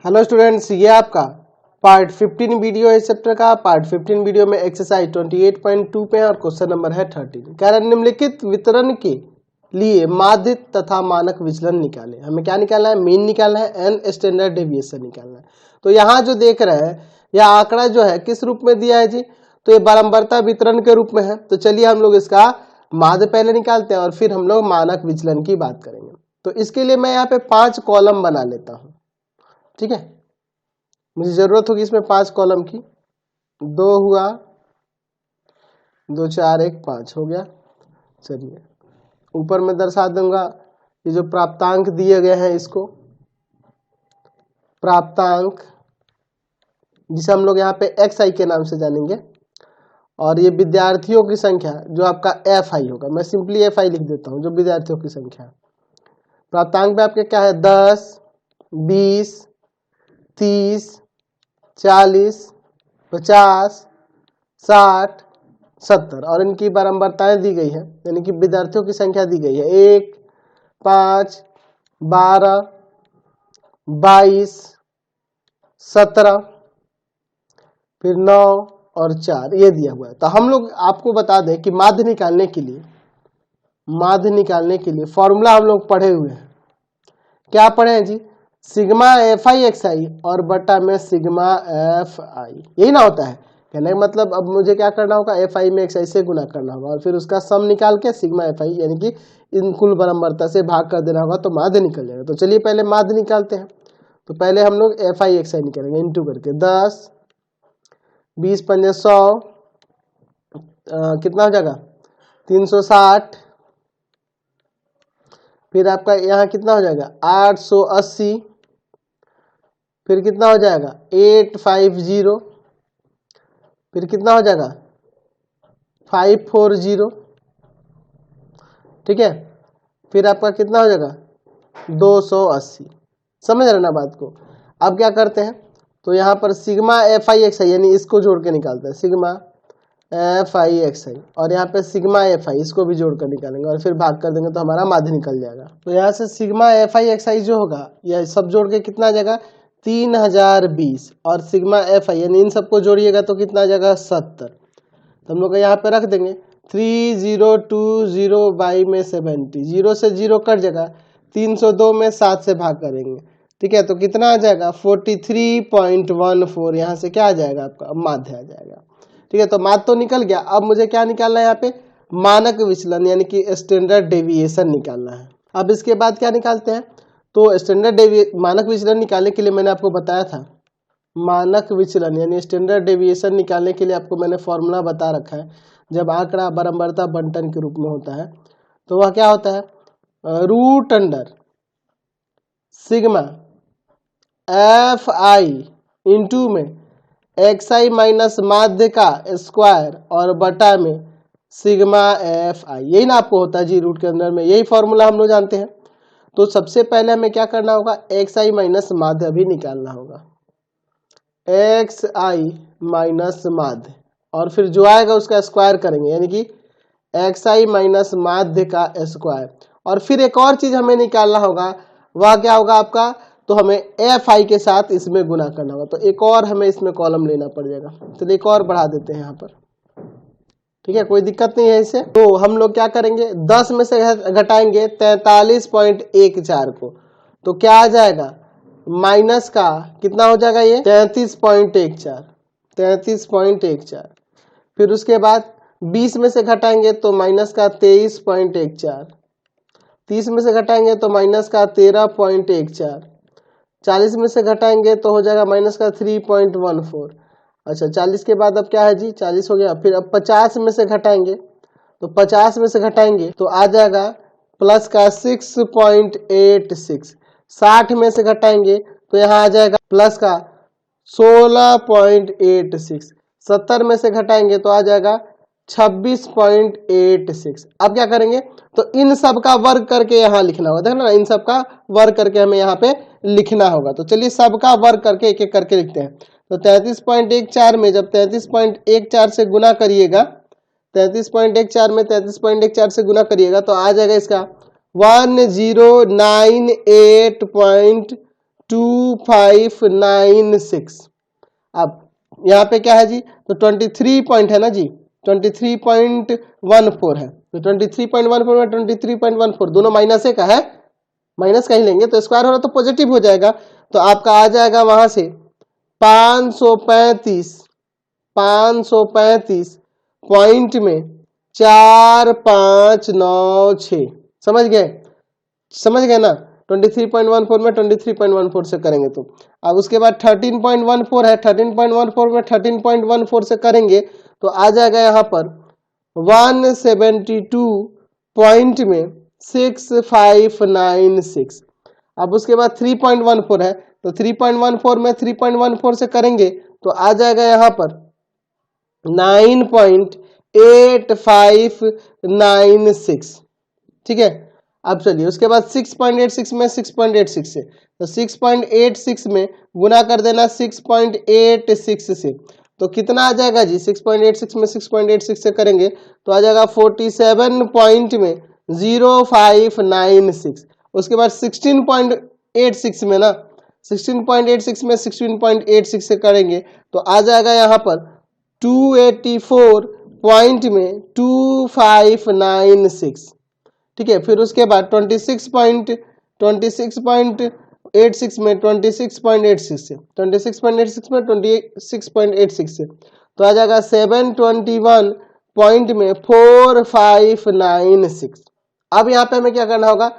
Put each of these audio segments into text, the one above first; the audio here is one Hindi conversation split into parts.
हेलो स्टूडेंट्स, ये आपका पार्ट 15 वीडियो है। इस चैप्टर का पार्ट 15 वीडियो में एक्सरसाइज 28.2 पे है और क्वेश्चन नंबर है 13। कह रहा है निम्नलिखित वितरण के लिए माध्य तथा मानक विचलन निकाले। हमें क्या निकालना है? मीन निकालना है एंड स्टैंडर्ड डेविएशन निकालना है। तो यहाँ जो देख रहे हैं यह आंकड़ा जो है किस रूप में दिया है जी? तो ये बारंबारता वितरण के रूप में है। तो चलिए हम लोग इसका माध्य पहले निकालते हैं और फिर हम लोग मानक विचलन की बात करेंगे। तो इसके लिए मैं यहाँ पे 5 कॉलम बना लेता हूँ। ठीक है, मुझे जरूरत होगी इसमें 5 कॉलम की। 2 हुआ, 2 4 1 5 हो गया। चलिए ऊपर में दर्शा दूंगा ये जो प्राप्तांक दिए गए हैं, इसको प्राप्तांक जिसे हम लोग यहाँ पे एक्स आई के नाम से जानेंगे, और ये विद्यार्थियों की संख्या जो आपका एफ आई होगा। मैं सिंपली एफ आई लिख देता हूँ, जो विद्यार्थियों की संख्या। प्राप्तांक पे आपके क्या है? 10 20 30 40 50 60 70 और इनकी बारंबारताएं दी गई है, यानी कि विद्यार्थियों की संख्या दी गई है 1 5 12 22 17 फिर 9 और 4 ये दिया हुआ है। तो हम लोग आपको बता दें कि माध्य निकालने के लिए फॉर्मूला हम लोग पढ़े हुए हैं। क्या पढ़े हैं जी? सिग्मा एफ आई एक्स आई और बटा में सिग्मा एफ आई, यही ना होता है। कहने का मतलब अब मुझे क्या करना होगा? एफ आई में एक्स आई से गुना करना होगा और फिर उसका सम निकाल के सिग्मा एफ आई यानी कि इन कुल बारंबारता से भाग कर देना होगा, तो माध्य निकल जाएगा। तो चलिए पहले माध्य निकालते हैं। तो पहले हम लोग एफ आई एक्स आई निकालेंगे इंटू करके 10 20 पंजे 100 कितना हो जाएगा? 360। फिर आपका यहाँ कितना हो जाएगा? 880। फिर कितना हो जाएगा? 850। फिर कितना हो जाएगा? 540। ठीक है, फिर आपका कितना हो जाएगा? 280। समझ रहे ना बात को? अब क्या करते हैं, तो यहाँ पर सिग्मा एफ आई एक्स आई यानी इसको जोड़ के निकालते हैं, सिग्मा एफ आई एक्स आई, और यहाँ पे सिग्मा एफ आई इसको भी जोड़ कर निकालेंगे और फिर भाग कर देंगे तो हमारा माध्य निकल जाएगा। तो यहाँ से सिग्मा एफ आई एक्स आई जो होगा यह सब जोड़ के कितना आ जाएगा? 3020 और सिग्मा एफ आई यानी इन सबको जोड़िएगा तो कितना आ जाएगा? 70। तो हम लोग यहाँ पे रख देंगे 3020 बाई में 70, 0 से 0 कट जाएगा, 302 में 7 से भाग करेंगे। ठीक है, तो कितना आ जाएगा? 43.14। यहाँ से क्या आ जाएगा? आपका माध्य आ जाएगा। ठीक है, तो माध्य तो निकल गया। अब मुझे क्या निकालना है? यहाँ पे मानक विचलन यानी कि स्टैंडर्ड डेविएशन निकालना है। अब इसके बाद क्या निकालते हैं? तो मानक विचलन निकालने के लिए मैंने आपको बताया था, मानक विचलन यानी स्टैंडर्ड डेविएशन निकालने के लिए आपको मैंने फॉर्मूला बता रखा है। जब आंकड़ा बारंबारता बंटन के रूप में होता है तो वह क्या होता है? Root under sigma F I into में एक्स आई माइनस माध्य का स्क्वायर और बटा में सिग्मा एफ आई, यही ना आपको होता है जी रूट के अंदर में, यही फॉर्मूला हम लोग जानते हैं। तो सबसे पहले हमें क्या करना होगा? एक्स आई माइनस माध्य भी निकालना होगा, एक्स आई माइनस माध्य, और फिर जो आएगा उसका स्क्वायर करेंगे यानी कि एक्स आई माइनस माध्य का स्क्वायर। और फिर एक और चीज हमें निकालना होगा, वह क्या होगा आपका? तो हमें एफ आई के साथ इसमें गुना करना होगा। तो एक और हमें इसमें कॉलम लेना पड़ जाएगा। तो एक और बढ़ा देते हैं यहाँ पर। ठीक है, कोई दिक्कत नहीं है इससे। तो हम लोग क्या करेंगे? 10 में से घटाएंगे 43.14 को, तो क्या आ जाएगा? माइनस का कितना हो जाएगा? ये 33.14। फिर उसके बाद 20 में से घटाएंगे तो माइनस का 23.14। 30 में से घटाएंगे तो माइनस का 13.14। 40 में से घटाएंगे तो हो जाएगा माइनस का 3.14। अच्छा, 40 के बाद अब क्या है जी? 40 हो गया। फिर अब 50 में से घटाएंगे तो 50 में से घटाएंगे तो आ जाएगा प्लस का 6.86। 60 में से घटाएंगे तो यहाँ आ जाएगा प्लस का 16.86। 70 में से घटाएंगे तो आ जाएगा 26.86। अब क्या करेंगे? तो इन सब का वर्ग करके यहाँ लिखना होगा। देखना, इन सब का वर्ग करके हमें यहाँ पे लिखना होगा। तो चलिए सबका वर्ग करके एक एक करके लिखते हैं। तो 33.14 में जब 33.14 से गुना करिएगा, 33.14 में 33.14 से गुना करिएगा तो आ जाएगा इसका 1098.2 2596। अब यहाँ पे क्या है जी, तो 23 पॉइंट है ना जी, 23.14 है, तो 23.14 में 23.14 दोनों माइनस का है, माइनस का ही लेंगे तो स्क्वायर हो रहा तो पॉजिटिव हो जाएगा, तो आपका आ जाएगा वहां से 535 पॉइंट में 4596। समझ गए ना, 23.14 में 23.14 से करेंगे तो अब उसके बाद 13.14 है, 13.14 में 13.14 से करेंगे तो आ जाएगा यहाँ पर 172 पॉइंट में 6596। अब उसके बाद 3.14 है, तो 3.14 में 3.14 से करेंगे तो आ जाएगा यहाँ पर 9.8596। ठीक है, अब चलिए उसके बाद 6.86 में 6.86 से, तो 6.86 में गुना कर देना 6.86 से, तो कितना आ जाएगा जी, 6.86 में 6.86 से करेंगे तो आ जाएगा 47 पॉइंट में 0596। उसके बाद 16.86 में ना, 16.86 में 16.86 से करेंगे तो आ जाएगा यहाँ पर 284 पॉइंट में 2596। ठीक है, फिर उसके बाद 26.86 में 26.86 से, 26.86 में 26.86 से, तो आ जाएगा 721 पॉइंट में 4596। अब यहाँ पे हमें क्या करना होगा,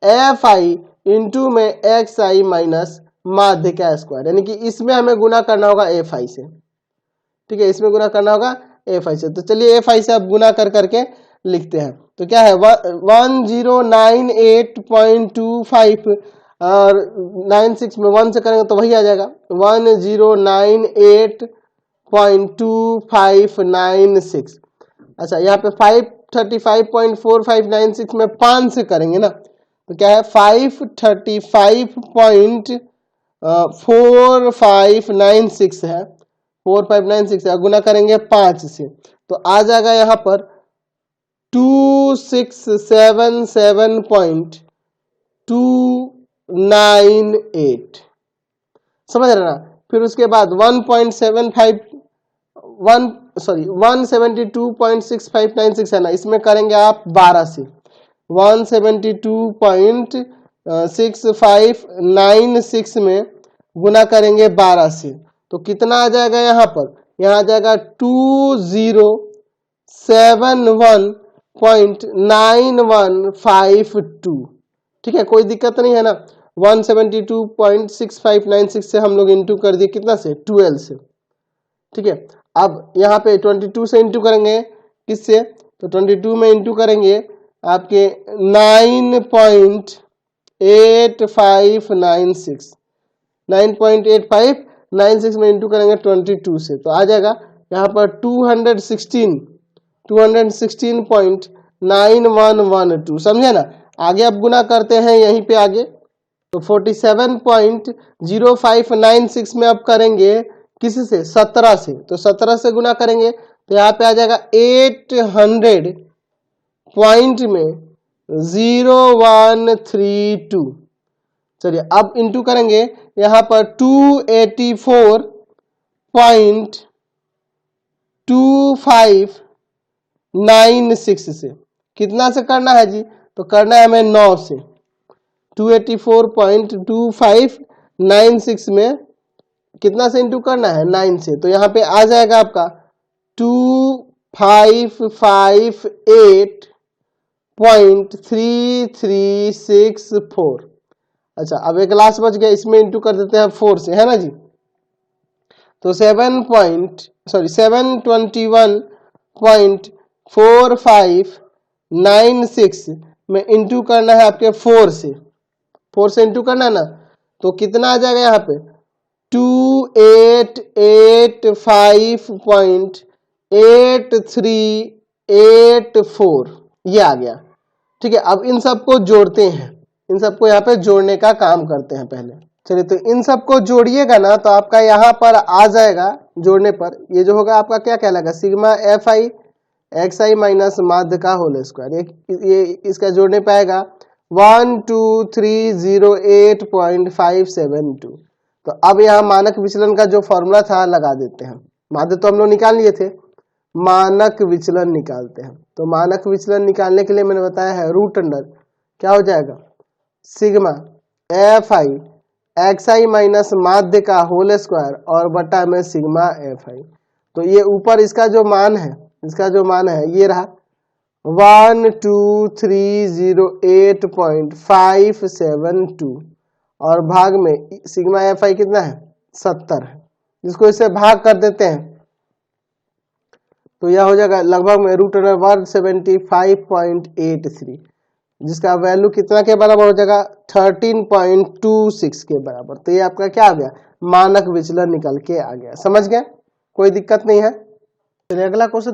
एफ आई इंटू में एक्स आई माइनस माध्य का स्क्वायर, यानी कि इसमें हमें गुना करना होगा एफ आई से। ठीक है, इसमें गुना करना होगा एफ आई से, तो चलिए एफ आई से अब गुना कर करके लिखते हैं, तो क्या है 1098.25 और 96 में 1 से करेंगे तो वही आ जाएगा 1098.2596। अच्छा, यहाँ पे 535.4596 में 5 से करेंगे ना, तो क्या है 535.4596 है, 4596 है, गुना करेंगे 5 से तो आ जाएगा यहाँ पर 2677.298। समझ रहे ना, फिर उसके बाद 172.6596 है ना, इसमें करेंगे आप 12 से, 172.6596 में गुना करेंगे 12 से तो कितना आ जाएगा यहाँ पर, यहाँ आ जाएगा 2071.9152। ठीक है, कोई दिक्कत नहीं है ना, 172.6596 से हम लोग इंटू कर दिए कितना से, 12 से। ठीक है, अब यहाँ पे 22 से इंटू करेंगे किससे, तो 22 में इंटू करेंगे आपके 9.8596, 9.8596 में इंटू करेंगे 22 से तो आ जाएगा यहाँ पर 216.9112। समझे ना, आगे अब गुना करते हैं यहीं पे आगे, तो 47.0596 में अब करेंगे किस से, 17 से, तो 17 से गुना करेंगे तो यहाँ पे आ जाएगा 800 पॉइंट में 0132। चलिए अब इंटू करेंगे यहाँ पर 284.2596 से, कितना से करना है जी, तो करना है हमें 9 से, 284.2596 में कितना से इंटू करना है, 9 से, तो यहाँ पे आ जाएगा आपका 2558.3364। अच्छा, अब एक लास्ट बच गया, इसमें इंटू कर देते हैं 4 से, है ना जी, तो 721.4596 में इंटू करना है आपके 4 से, 4 से इंटू करना है ना, तो कितना आ जाएगा यहाँ पे 2885.8384, ये आ गया। ठीक है, अब इन सबको जोड़ते हैं, इन सबको यहाँ पे जोड़ने का काम करते हैं पहले। चलिए, तो इन सबको जोड़िएगा ना तो आपका यहाँ पर आ जाएगा, जोड़ने पर ये जो होगा आपका क्या कहलाएगा, sigma F I x I minus माध्य का होल स्क्वायर, ये इसका जोड़ने पे आएगा 12308.572। तो अब यहाँ मानक विचलन का जो फॉर्मूला था लगा देते हैं। माध्य तो हम लोग निकाल लिए थे, मानक विचलन निकालते हैं। तो मानक विचलन निकालने के लिए मैंने बताया है रूट अंडर क्या हो जाएगा, sigma F I x I minus माध्य का होल स्क्वायर और बटा में सिग्मा एफ आई। तो ये ऊपर इसका जो मान है, ये रहा 12308.572 और भाग में सिग्मा एफ आई कितना है 70 है, जिसको इससे भाग कर देते हैं तो यह हो जाएगा लगभग में रूट अंडर 175.83, जिसका वैल्यू कितना के बराबर हो जाएगा 13.26 के बराबर। तो ये आपका क्या आ गया, मानक विचलन निकल के आ गया। समझ गए, कोई दिक्कत नहीं है। चलिए अगला क्वेश्चन